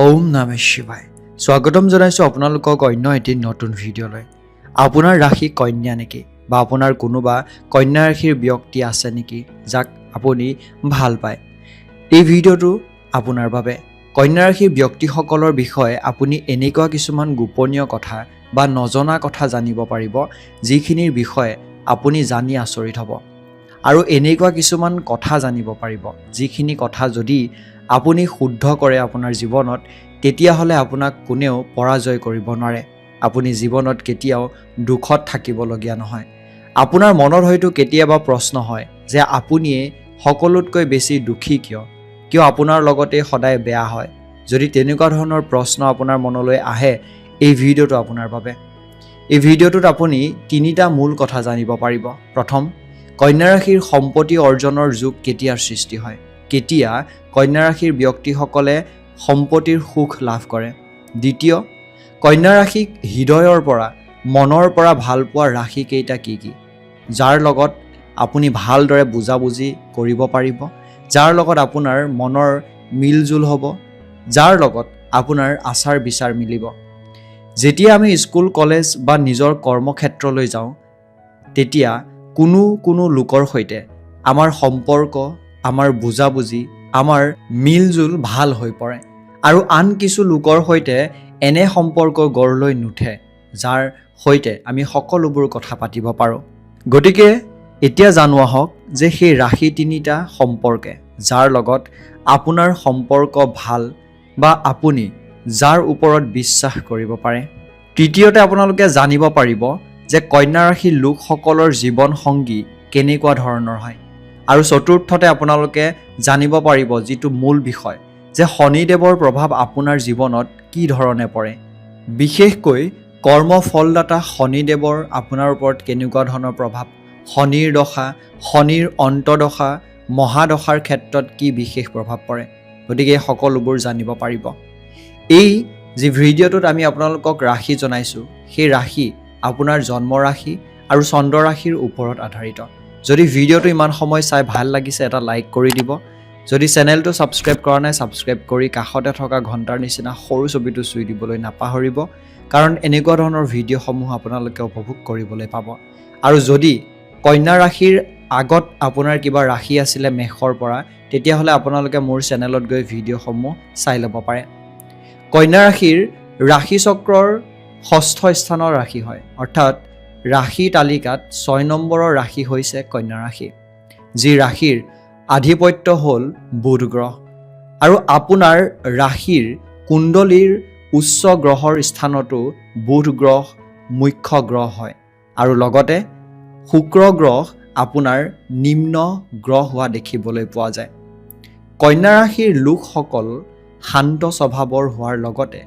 ওম নমঃ শিৱায়। স্বাগতম জনাইছোঁ আপোনালোকক অন্য এটি নতুন ভিডিঅ'লৈ। আপোনাৰ ৰাশি কন্যা নেকি বা আপোনাৰ কোনোবা কন্যা ৰাশিৰ ব্যক্তি আছে নেকি যাক আপুনি ভাল পায়? এই ভিডিঅ'টো আপোনাৰ বাবে। কন্যা ৰাশিৰ ব্যক্তিসকলৰ বিষয়ে আপুনি এনেকুৱা কিছুমান গোপনীয় কথা বা নজনা কথা জানিব পাৰিব, যিখিনিৰ বিষয়ে আপুনি জানি আচৰিত হ'ব। আৰু এনেকুৱা কিছুমান কথা জানিব পাৰিব, যিখিনি কথা যদি আপুনি শুদ্ধ কৰে আপোনাৰ জীৱনত, তেতিয়াহ'লে আপোনাক কোনেও পৰাজয় কৰিব নোৱাৰে। আপুনি জীৱনত কেতিয়াও দুখত থাকিবলগীয়া নহয়। আপোনাৰ মনত হয়তো কেতিয়াবা প্ৰশ্ন হয় যে আপুনিয়ে সকলোতকৈ বেছি দুখী কিয় আপোনাৰ লগতে সদায় বেয়া হয়? যদি তেনেকুৱা ধৰণৰ প্ৰশ্ন আপোনাৰ মনলৈ আহে, এই ভিডিঅ'টো আপোনাৰ বাবে। এই ভিডিঅ'টোত আপুনি তিনিটা মূল কথা জানিব পাৰিব। প্ৰথম, কন্যা ৰাশিৰ সম্পত্তি অৰ্জনৰ যুগ কেতিয়াৰ সৃষ্টি হয়, কেতিয়া কন্যা ৰাশিৰ ব্যক্তিসকলে সম্পত্তিৰ সুখ লাভ কৰে। দ্বিতীয়, কন্যা ৰাশিক হৃদয়ৰ পৰা মনৰ পৰা ভাল পোৱা ৰাশিকেইটা কি কি, যাৰ লগত আপুনি ভালদৰে বুজাবুজি কৰিব পাৰিব, যাৰ লগত আপোনাৰ মনৰ মিলজুল হ'ব, যাৰ লগত আপোনাৰ আচাৰ বিচাৰ মিলিব। যেতিয়া আমি স্কুল কলেজ বা নিজৰ কৰ্মক্ষেত্ৰলৈ যাওঁ, তেতিয়া কোনো লোকৰ সৈতে আমাৰ সম্পৰ্ক, আমাৰ বুজাবুজি, আমাৰ মিলজুল ভাল হৈ পৰে। আৰু আন কিছু লোকৰ সৈতে এনে সম্পৰ্ক গঢ় লৈ নুঠে, যাৰ সৈতে আমি সকলোবোৰ কথা পাতিব পাৰোঁ। গতিকে এতিয়া জানো আহক যে সেই ৰাশি তিনিটা সম্পৰ্কে যাৰ লগত আপোনাৰ সম্পৰ্ক ভাল বা আপুনি যাৰ ওপৰত বিশ্বাস কৰিব পাৰে। তৃতীয়তে, আপোনালোকে জানিব পাৰিব যে কন্যা ৰাশিৰ লোকসকলৰ জীৱন সংগী কেনেকুৱা ধৰণৰ হয়। আৰু চতুৰ্থতে, আপোনালোকে জানিব পাৰিব যিটো মূল বিষয়, যে শনিদেৱৰ প্ৰভাৱ আপোনাৰ জীৱনত কি ধৰণে পৰে। বিশেষকৈ কৰ্মফলদাতা শনিদেৱৰ আপোনাৰ ওপৰত কেনেকুৱা ধৰণৰ প্ৰভাৱ, শনিৰ দশা, শনিৰ অন্তদশা, মহাদশাৰ ক্ষেত্ৰত কি বিশেষ প্ৰভাৱ পৰে। গতিকে এই সকলোবোৰ জানিব পাৰিব। এই যি ভিডিঅ'টোত আমি আপোনালোকক ৰাশি জনাইছোঁ, সেই ৰাশি আপোনাৰ জন্ম ৰাশি আৰু চন্দ্ৰ ৰাশিৰ ওপৰত আধাৰিত। যদি ভিডিঅ'টো ইমান সময় চাই ভাল লাগিছে, এটা লাইক কৰি দিব। যদি চেনেলটো ছাবস্ক্ৰাইব কৰা নাই, ছাবস্ক্ৰাইব কৰি কাষতে থকা ঘণ্টাৰ নিচিনা সৰু ছবিটো চুই দিবলৈ নাপাহৰিব, কাৰণ এনেকুৱা ধৰণৰ ভিডিঅ'সমূহ আপোনালোকে উপভোগ কৰিবলৈ পাব। আৰু যদি কন্যা ৰাশিৰ আগত আপোনাৰ কিবা ৰাশি আছিলে মেষৰ পৰা, তেতিয়াহ'লে আপোনালোকে মোৰ চেনেলত গৈ ভিডিঅ'সমূহ চাই ল'ব পাৰে। কন্যা ৰাশিৰ ৰাশি চক্ৰৰ ষষ্ঠ স্থানৰ ৰাশি হয়, অৰ্থাৎ ৰাশি তালিকাত 6 নম্বৰৰ ৰাশি হৈছে কন্যা ৰাশি, যি ৰাশিৰ আধিপত্য হ'ল বুধ গ্ৰহ। আৰু আপোনাৰ ৰাশিৰ কুণ্ডলীৰ উচ্চ গ্ৰহৰ স্থানতো বুধ গ্ৰহ মুখ্য গ্ৰহ হয়। আৰু লগতে শুক্ৰ গ্ৰহ আপোনাৰ নিম্ন গ্ৰহ হোৱা দেখিবলৈ পোৱা যায়। কন্যা ৰাশিৰ লোকসকল শান্ত স্বভাৱৰ হোৱাৰ লগতে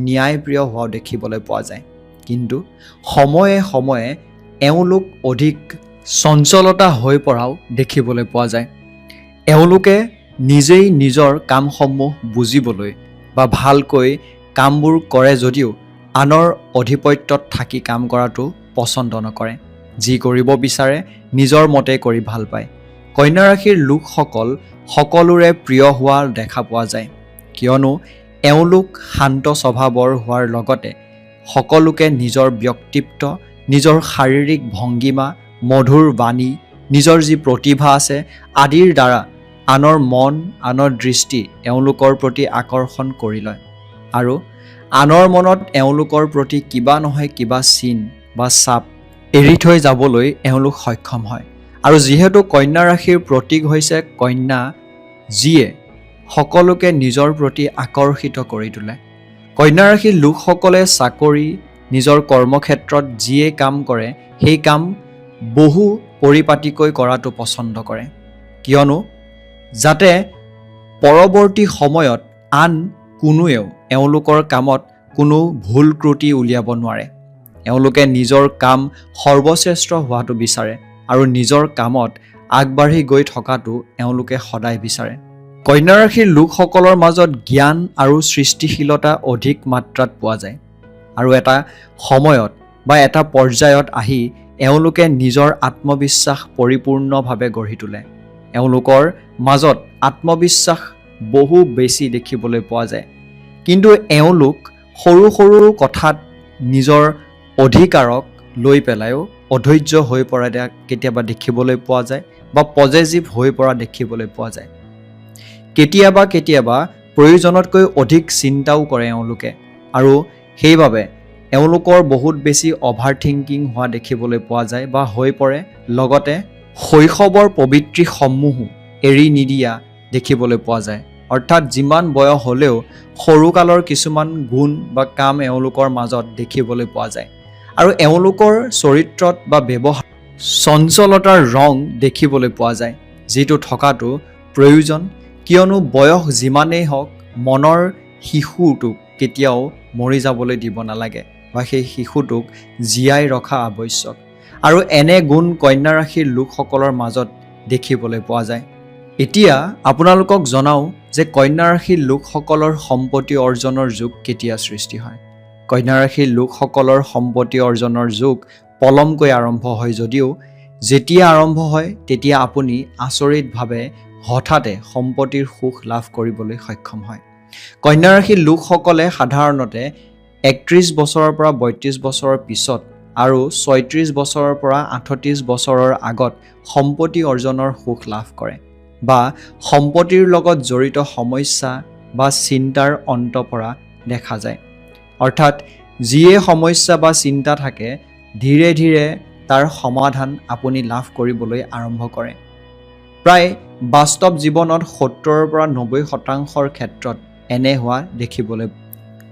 ন্যায়প্ৰিয় হোৱাও দেখিবলৈ পোৱা যায়, কিন্তু সময়ে সময়ে এওঁলোক অধিক চঞ্চলতা হৈ পৰাও দেখিবলৈ পোৱা যায়। এওঁলোকে নিজেই নিজৰ কামসমূহ বুজিবলৈ বা ভালকৈ কামবোৰ কৰে যদিও আনৰ অধিপত্যত থাকি কাম কৰাটো পচন্দ নকৰে। যি কৰিব বিচাৰে নিজৰ মতে কৰি ভাল পায়। কন্যা ৰাশিৰ লোকসকল সকলোৰে প্ৰিয় হোৱা দেখা পোৱা যায়, কিয়নো এওঁলোক শান্ত স্বভাৱৰ হোৱাৰ লগতে সকলোকে নিজৰ ব্যক্তিত্ব, নিজৰ শাৰীৰিক ভংগীমা, মধুৰ বাণী, নিজৰ যি প্ৰতিভা আছে আদিৰ দ্বাৰা আনৰ মন, আনৰ দৃষ্টি এওঁলোকৰ প্ৰতি আকৰ্ষণ কৰি লয়। আৰু আনৰ মনত এওঁলোকৰ প্ৰতি কিবা নহয় কিবা চিন বা ছাপ এৰি থৈ যাবলৈ এওঁলোক সক্ষম হয়। আৰু যিহেতু কন্যা ৰাশিৰ প্ৰতীক হৈছে কন্যা, যিয়ে সকলোকে নিজৰ প্ৰতি আকৰ্ষিত কৰি তোলে। কন্যা ৰাশিৰ লোকসকলে চাকৰি, নিজৰ কৰ্মক্ষেত্ৰত যিয়ে কাম কৰে সেই কাম বহু পৰিপাটিকৈ কৰাটো পচন্দ কৰে, কিয়নো যাতে পৰৱৰ্তী সময়ত আন কোনোৱেও এওঁলোকৰ কামত কোনো ভুল ত্ৰুটি উলিয়াব নোৱাৰে। এওঁলোকে নিজৰ কাম সৰ্বশ্ৰেষ্ঠ হোৱাটো বিচাৰে আৰু নিজৰ কামত আগবাঢ়ি গৈ থকাটো এওঁলোকে সদায় বিচাৰে। কন্যা ৰাশিৰ লোকসকলৰ মাজত জ্ঞান আৰু সৃষ্টিশীলতা অধিক মাত্ৰাত পোৱা যায়। আৰু এটা সময়ত বা এটা পৰ্যায়ত আহি এওঁলোকে নিজৰ আত্মবিশ্বাস পৰিপূৰ্ণভাৱে গঢ়ি তোলে। এওঁলোকৰ মাজত আত্মবিশ্বাস বহু বেছি দেখিবলৈ পোৱা যায়। কিন্তু এওঁলোক সৰু সৰু কথাত নিজৰ অধিকাৰক লৈ পেলাইও অধৈৰ্য হৈ পৰা কেতিয়াবা দেখিবলৈ পোৱা যায় বা পজেচিভ হৈ পৰা দেখিবলৈ পোৱা যায়। কেতিয়াবা কেতিয়াবা প্ৰয়োজনতকৈ অধিক চিন্তাও কৰে এওঁলোকে আৰু সেইবাবে এওঁলোকৰ বহুত বেছি অভাৰ থিংকিং হোৱা দেখিবলৈ পোৱা যায় বা হৈ পৰে। লগতে শৈশৱৰ প্ৰবৃত্তিসমূহো এৰি নিদিয়া দেখিবলৈ পোৱা যায়। অৰ্থাৎ যিমান বয়স হ'লেও সৰুকালৰ কিছুমান গুণ বা কাম এওঁলোকৰ মাজত দেখিবলৈ পোৱা যায় আৰু এওঁলোকৰ চৰিত্ৰত বা ব্যৱহাৰ চঞ্চলতাৰ ৰং দেখিবলৈ পোৱা যায়, যিটো থকাটো প্ৰয়োজন। কিয়নো বয়স যিমানেই হওক মনৰ শিশুটোক কেতিয়াও মৰি যাবলৈ দিব নালাগে বা সেই শিশুটোক জীয়াই ৰখা আৱশ্যক আৰু এনে গুণ কন্যা ৰাশিৰ লোকসকলৰ মাজত দেখিবলৈ পোৱা যায়। এতিয়া আপোনালোকক জনাওঁ যে কন্যা ৰাশিৰ লোকসকলৰ সম্পত্তি অৰ্জনৰ যুগ কেতিয়া সৃষ্টি হয়। কন্যা ৰাশিৰ লোকসকলৰ সম্পত্তি অৰ্জনৰ যুগ পলমকৈ আৰম্ভ হয় যদিও যেতিয়া আৰম্ভ হয় তেতিয়া আপুনি আচৰিতভাৱে হঠাতে সম্পত্তিৰ সুখ লাভ কৰিবলৈ সক্ষম হয়। কন্যা ৰাশিৰ লোকসকলে সাধাৰণতে 31 বছৰৰ পৰা 32 বছৰৰ পিছত আৰু 36 বছৰৰ পৰা 38 বছৰৰ আগত সম্পত্তি অৰ্জনৰ সুখ লাভ কৰে বা সম্পত্তিৰ লগত জড়িত সমস্যা বা চিন্তাৰ অন্ত পৰা দেখা যায়। অৰ্থাৎ যিয়ে সমস্যা বা চিন্তা থাকে ধীৰে ধীৰে তাৰ সমাধান আপুনি লাভ কৰিবলৈ আৰম্ভ কৰে। প্ৰায় বাস্তৱ জীৱনত 70ৰ পৰা 90% ক্ষেত্ৰত এনে হোৱা দেখিবলৈ।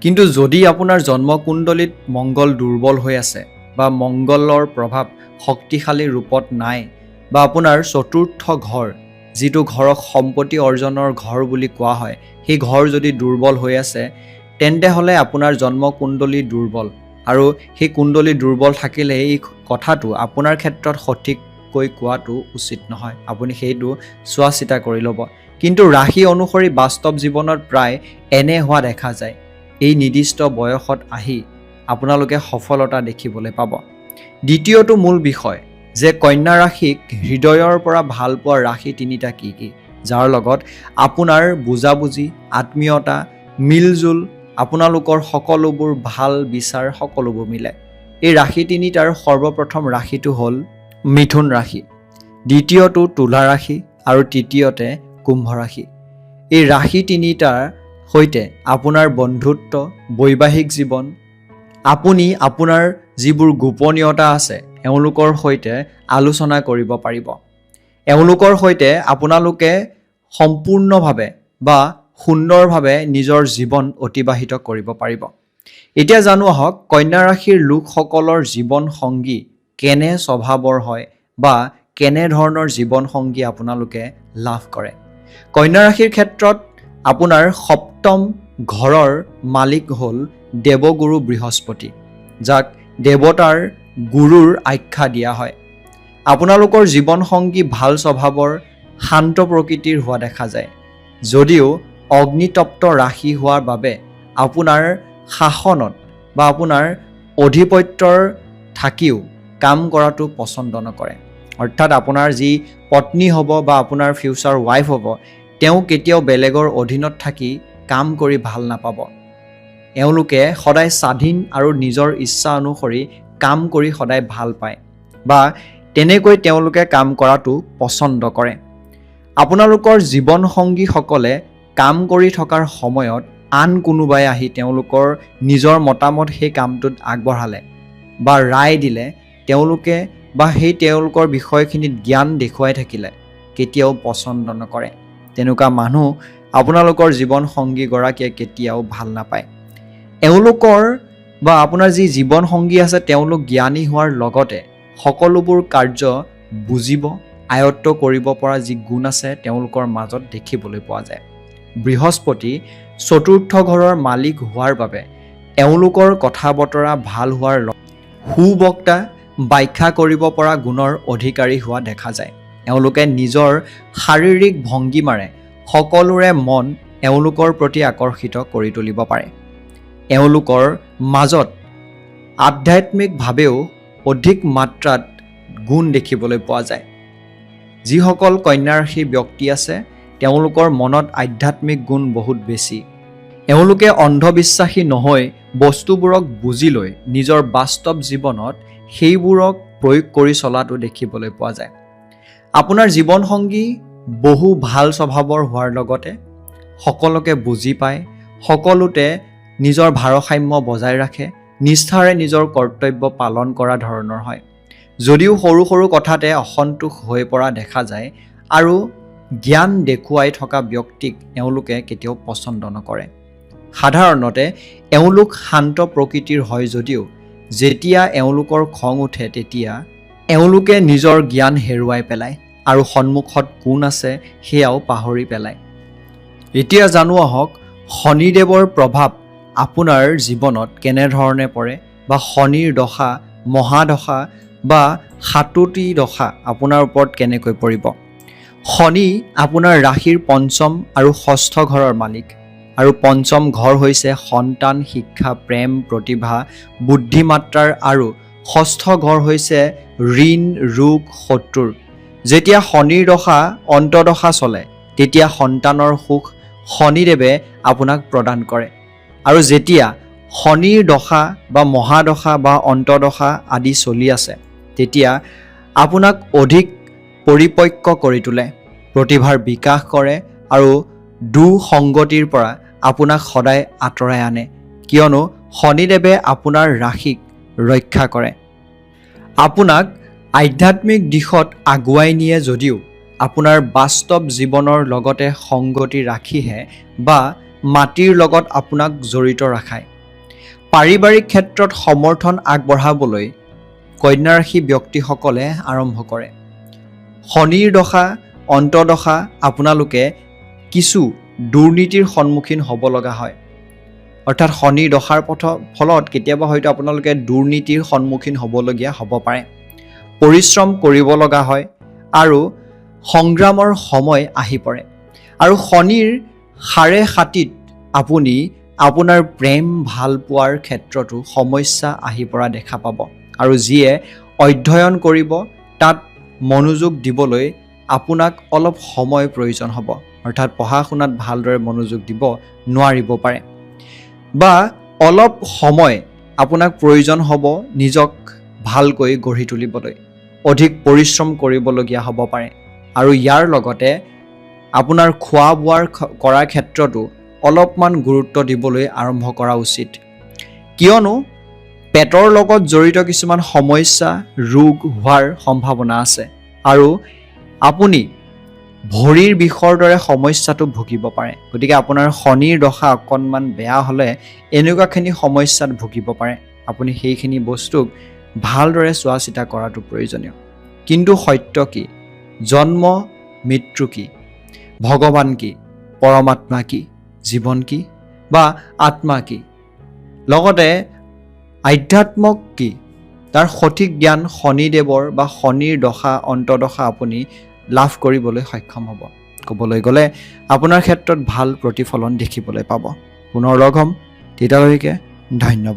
কিন্তু যদি আপোনাৰ জন্মকুণ্ডলীত মংগল দুৰ্বল হৈ আছে বা মংগলৰ প্ৰভাৱ শক্তিশালী ৰূপত নাই বা আপোনাৰ চতুৰ্থ ঘৰ, যিটো ঘৰক সম্পত্তি অৰ্জনৰ ঘৰ বুলি কোৱা হয়, সেই ঘৰ যদি দুৰ্বল হৈ আছে তেন্তে হ'লে আপোনাৰ জন্মকুণ্ডলী দুৰ্বল আৰু সেই কুণ্ডলী দুৰ্বল থাকিলে এই কথাটো আপোনাৰ ক্ষেত্ৰত সঠিককৈ কোৱাটো উচিত নহয়। আপুনি সেইটো চোৱা চিতা কৰি ল'ব। কিন্তু ৰাশি অনুসৰি বাস্তৱ জীৱনত প্ৰায় এনে হোৱা দেখা যায়। এই নিৰ্দিষ্ট বয়সত আহি আপোনালোকে সফলতা দেখিবলৈ পাব। দ্বিতীয়টো মূল বিষয় যে কন্যা ৰাশিক হৃদয়ৰ পৰা ভাল পোৱা ৰাশি তিনিটা কি কি, যাৰ লগত আপোনাৰ বুজাবুজি, আত্মীয়তা, মিলজুল, আপোনালোকৰ সকলোবোৰ ভাল বিচাৰ সকলোবোৰ মিলে। এই ৰাশি তিনিটাৰ সৰ্বপ্ৰথম ৰাশিটো হ'ল মিথুন ৰাশি, দ্বিতীয়টো তুলা ৰাশি আৰু তৃতীয়তে কুম্ভ ৰাশি। এই ৰাশি তিনিটাৰ সৈতে আপোনাৰ বন্ধুত্ব, বৈবাহিক জীৱন, আপুনি আপোনাৰ যিবোৰ গোপনীয়তা আছে এওঁলোকৰ সৈতে আলোচনা কৰিব পাৰিব। এওঁলোকৰ সৈতে আপোনালোকে সম্পূৰ্ণভাৱে বা সুন্দৰভাৱে নিজৰ জীৱন অতিবাহিত কৰিব পাৰিব। এতিয়া জানো আহক কন্যা ৰাশিৰ লোকসকলৰ জীৱন সংগী কেনে স্বভাৱৰ হয় বা কেনে ধৰণৰ জীৱন সংগী আপোনালোকে লাভ কৰে। কন্যা ৰাশিৰ ক্ষেত্ৰত আপোনাৰ সপ্তম ঘৰৰ মালিক হ'ল দেৱগুৰু বৃহস্পতি, যাক দেৱতাৰ গুৰুৰ আখ্যা দিয়া হয়। আপোনালোকৰ জীৱন সংগী ভাল স্বভাৱৰ, শান্ত প্ৰকৃতিৰ হোৱা দেখা যায়। যদিও অগ্নিতপ্ত ৰাশি হোৱাৰ বাবে আপোনাৰ শাসনত বা আপোনাৰ অধিপত্যৰ থাকিও কাম কৰাটো পচন্দ নকৰে। অৰ্থাৎ আপোনাৰ যি পত্নী হ'ব বা আপোনাৰ ফিউচাৰ ৱাইফ হ'ব, তেওঁ কেতিয়াও বেলেগৰ অধীনত থাকি কাম কৰি ভাল নাপাব। এওঁলোকে সদায় স্বাধীন আৰু নিজৰ ইচ্ছা অনুসৰি কাম কৰি সদায় ভাল পায় বা তেনেকৈ তেওঁলোকে কাম কৰাটো পচন্দ কৰে। আপোনালোকৰ জীৱন সংগীসকলে কাম কৰি থকাৰ সময়ত আন কোনোবাই আহি তেওঁলোকৰ নিজৰ মতামত সেই কামটোত আগবঢ়ালে বা ৰায় দিলে তেওঁলোকে বা সেই তেওঁলোকৰ বিষয়খিনিত জ্ঞান দেখুৱাই থাকিলে কেতিয়াও পচন্দ নকৰে। তেনেকুৱা মানুহ আপোনালোকৰ জীৱন সংগীগৰাকীয়ে কেতিয়াও ভাল নাপায়। এওঁলোকৰ বা আপোনাৰ যি জীৱন সংগী আছে তেওঁলোক জ্ঞানী হোৱাৰ লগতে সকলোবোৰ কাৰ্য বুজিব, আয়ত্ব কৰিব পৰা যি গুণ আছে তেওঁলোকৰ মাজত দেখিবলৈ পোৱা যায়। বৃহস্পতি চতুৰ্থ ঘৰৰ মালিক হোৱাৰ বাবে এওঁলোকৰ কথা বতৰা ভাল হোৱাৰ সুবক্তা, ব্যাখ্যা কৰিব পৰা গুণৰ অধিকাৰী হোৱা দেখা যায়। এওঁলোকে নিজৰ শাৰীৰিক ভংগীমাৰে সকলোৰে মন এওঁলোকৰ প্ৰতি আকৰ্ষিত কৰি তুলিব পাৰে। এওঁলোকৰ মাজত আধ্যাত্মিকভাৱেও অধিক মাত্ৰাত গুণ দেখিবলৈ পোৱা যায়। যিসকল কন্যা ৰাশিৰ ব্যক্তি আছে তেওঁলোকৰ মনত আধ্যাত্মিক গুণ বহুত বেছি। এওঁলোকে অন্ধবিশ্বাসী নহৈ বস্তুবোৰক বুজি লৈ নিজৰ বাস্তৱ জীৱনত সেইবোৰক প্ৰয়োগ কৰি চলাটো দেখিবলৈ পোৱা যায়। আপোনাৰ জীৱনসংগী বহু ভাল স্বভাৱৰ হোৱাৰ লগতে সকলোকে বুজি পায়, সকলোতে নিজৰ ভাৰসাম্য বজাই ৰাখে, নিষ্ঠাৰে নিজৰ কৰ্তব্য পালন কৰা ধৰণৰ হয়। যদিও সৰু সৰু কথাতে অসন্তোষ হৈ পৰা দেখা যায় আৰু জ্ঞান দেখুৱাই থকা ব্যক্তিক এওঁলোকে কেতিয়াও পচন্দ নকৰে। সাধাৰণতে এওঁলোক শান্ত প্ৰকৃতিৰ হয় যদিও যেতিয়া এওঁলোকৰ খং উঠে তেতিয়া এওঁলোকে নিজৰ জ্ঞান হেৰুৱাই পেলায় আৰু সন্মুখত কোন আছে সেয়াও পাহৰি পেলায়। এতিয়া জানো আহক শনিদেৱৰ প্ৰভাৱ আপোনাৰ জীৱনত কেনেধৰণে পৰে বা শনিৰ দশা, মহাদশা বা সাতোটি দশা আপোনাৰ ওপৰত কেনেকৈ পৰিব। শনি আপোনাৰ ৰাশিৰ পঞ্চম আৰু ষষ্ঠ ঘৰৰ মালিক আৰু পঞ্চম ঘৰ হৈছে সন্তান, শিক্ষা, প্ৰেম, প্ৰতিভা, বুদ্ধিমাত্ৰাৰ আৰু ষষ্ঠ ঘৰ হৈছে ঋণ, ৰোগ, শত্ৰুৰ। যেতিয়া শনিৰ দশা অন্তদশা চলে তেতিয়া সন্তানৰ সুখ শনিদেৱে আপোনাক প্ৰদান কৰে আৰু যেতিয়া শনিৰ দশা বা মহাদশা বা অন্তদশা আদি চলি আছে তেতিয়া আপোনাক অধিক পৰিপক্ক কৰি তোলে, প্ৰতিভাৰ বিকাশ কৰে আৰু দুঃসংগতিৰ পৰা আপোনাক সদায় আঁতৰাই আনে, কিয়নো শনিদেৱে আপোনাৰ ৰাশিক ৰক্ষা কৰে। আপোনাক আধ্যাত্মিক দিশত আগুৱাই নিয়ে যদিও আপোনাৰ বাস্তৱ জীৱনৰ লগতে সংগতি ৰাখিহে বা মাটিৰ লগত আপোনাক জড়িত ৰাখায়। পাৰিবাৰিক ক্ষেত্ৰত সমৰ্থন আগবঢ়াবলৈ কন্যা ৰাশি ব্যক্তিসকলে আৰম্ভ কৰে। শনিৰ দশা অন্তদশা আপোনালোকে কিছু দুৰ্নীতিৰ সন্মুখীন হ'ব লগা হয়, অৰ্থাৎ শনিৰ দশাৰ ফলত কেতিয়াবা হয়তো আপোনালোকে দুৰ্নীতিৰ সন্মুখীন হ'বলগীয়া হ'ব পাৰে, পৰিশ্ৰম কৰিব লগা হয় আৰু সংগ্ৰামৰ সময় আহি পৰে। আৰু শনিৰ সাড়ে সাতিত আপুনি আপোনাৰ প্ৰেম ভাল পোৱাৰ ক্ষেত্ৰতো সমস্যা আহি পৰা দেখা পাব আৰু যিয়ে অধ্যয়ন কৰিব তাত মনোযোগ দিবলৈ আপোনাক অলপ সময় প্ৰয়োজন হ'ব, অৰ্থাৎ পঢ়া শুনাত ভালদৰে মনোযোগ দিব নোৱাৰিব পাৰে বা অলপ সময় আপোনাক প্ৰয়োজন হ'ব নিজক ভালকৈ গঢ়ি তুলিবলৈ, অধিক পৰিশ্ৰম কৰিবলগীয়া হ'ব পাৰে আৰু ইয়াৰ লগতে আপোনাৰ খোৱা বোৱাৰ কৰাৰ ক্ষেত্ৰতো অলপমান গুৰুত্ব দিবলৈ আৰম্ভ কৰা উচিত, কিয়নো পেটৰ লগত জড়িত কিছুমান সমস্যা ৰোগ হোৱাৰ সম্ভাৱনা আছে আৰু আপুনি ভৰিৰ বিষৰ দৰে সমস্যাটো ভুগিব পাৰে। গতিকে আপোনাৰ শনিৰ দশা অকণমান বেয়া হ'লে এনেকুৱাখিনি সমস্যাত ভুগিব পাৰে। আপুনি সেইখিনি বস্তুক ভালদৰে চোৱা চিতা কৰাটো প্ৰয়োজনীয়। কিন্তু সত্য কি, জন্ম মৃত্যু কি, ভগৱান কি, পৰমাত্মা কি, জীৱন কি বা আত্মা কি, লগতে আধ্যাত্মক কি, তাৰ সঠিক জ্ঞান শনিদেৱৰ বা শনিৰ দশা অন্তদশা আপুনি লাভ কৰিবলৈ সক্ষম হ'ব। ক'বলৈ গ'লে আপোনাৰ ক্ষেত্ৰত ভাল প্ৰতিফলন দেখিবলৈ পাব। পুনৰ লগ হ'ম, তেতিয়ালৈকে ধন্যবাদ।